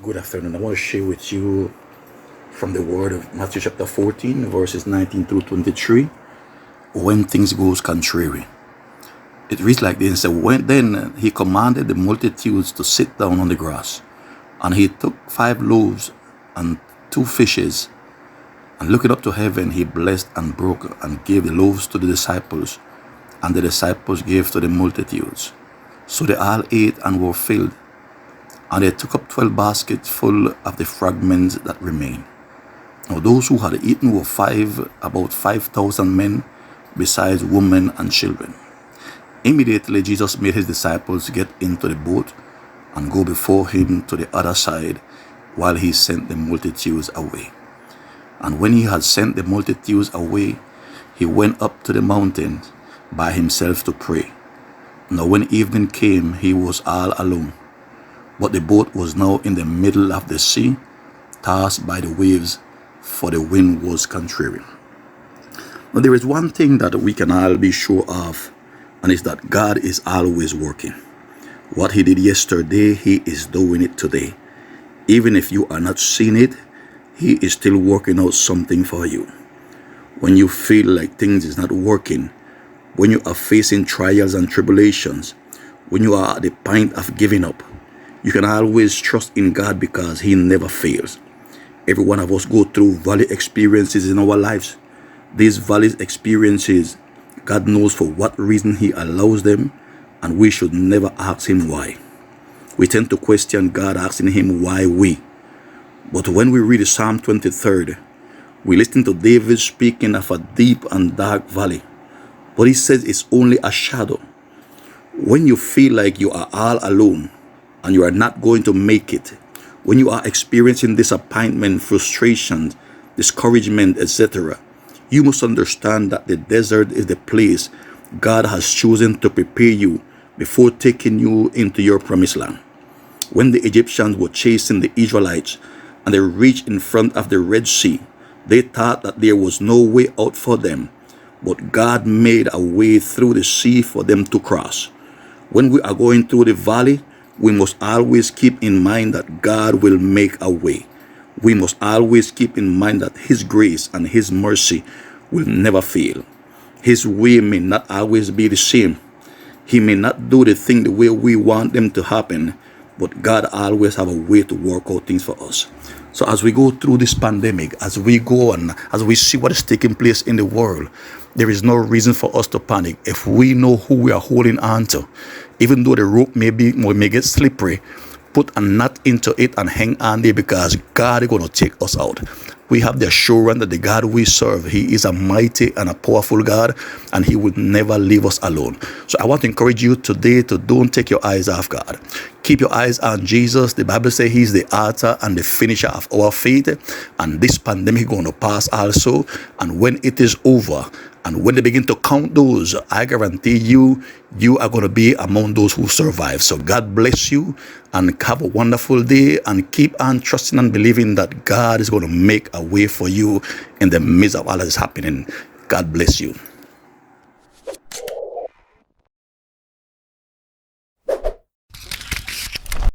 Good afternoon. I want to share with you from the word of Matthew chapter 14, verses 19 through 23, when things goes contrary. It reads like this. So then he commanded the multitudes to sit down on the grass. And he took 5 loaves and 2 fishes, and looking up to heaven, he blessed and broke and gave the loaves to the disciples, and the disciples gave to the multitudes. So they all ate and were filled, and they took up 12 baskets full of the fragments that remained. Now those who had eaten were about 5,000 men, besides women and children. Immediately Jesus made his disciples get into the boat and go before him to the other side, while he sent the multitudes away. And when he had sent the multitudes away, he went up to the mountain by himself to pray. Now when evening came, he was all alone. But the boat was now in the middle of the sea, tossed by the waves, for the wind was contrary. Now there is one thing that we can all be sure of, and it's that God is always working. What he did yesterday, he is doing it today. Even if you are not seeing it, he is still working out something for you. When you feel like things is not working, when you are facing trials and tribulations, when you are at the point of giving up, you can always trust in God because he never fails. Every one of us go through valley experiences in our lives. These valley experiences, God knows for what reason he allows them, and we should never ask him why. We tend to question God, asking him why we. But when we read Psalm 23, we listen to David speaking of a deep and dark valley. But he says it's only a shadow. When you feel like you are all alone and you are not going to make it, when you are experiencing disappointment, frustration, discouragement, etc., you must understand that the desert is the place God has chosen to prepare you before taking you into your promised land. When the Egyptians were chasing the Israelites and they reached in front of the Red Sea, they thought that there was no way out for them, but God made a way through the sea for them to cross. When we are going through the valley, we must always keep in mind that God will make a way. We must always keep in mind that his grace and his mercy will never fail. His way may not always be the same. He may not do the thing the way we want them to happen, but God always have a way to work out things for us. So as we go through this pandemic, as we go and as we see what is taking place in the world, there is no reason for us to panic if we know who we are holding on to. Even though the rope may get slippery, put a knot into it and hang on there, because God is going to take us out. We have the assurance that the God we serve, he is a mighty and a powerful God, and he will never leave us alone. So I want to encourage you today to don't take your eyes off God. Keep your eyes on Jesus. The Bible says he's the author and the finisher of our faith, and this pandemic is going to pass also. And when it is over, and when they begin to count those, I guarantee you, you are going to be among those who survive. So God bless you, and have a wonderful day, and keep on trusting and believing that God is going to make a way for you in the midst of all that is happening. God bless you.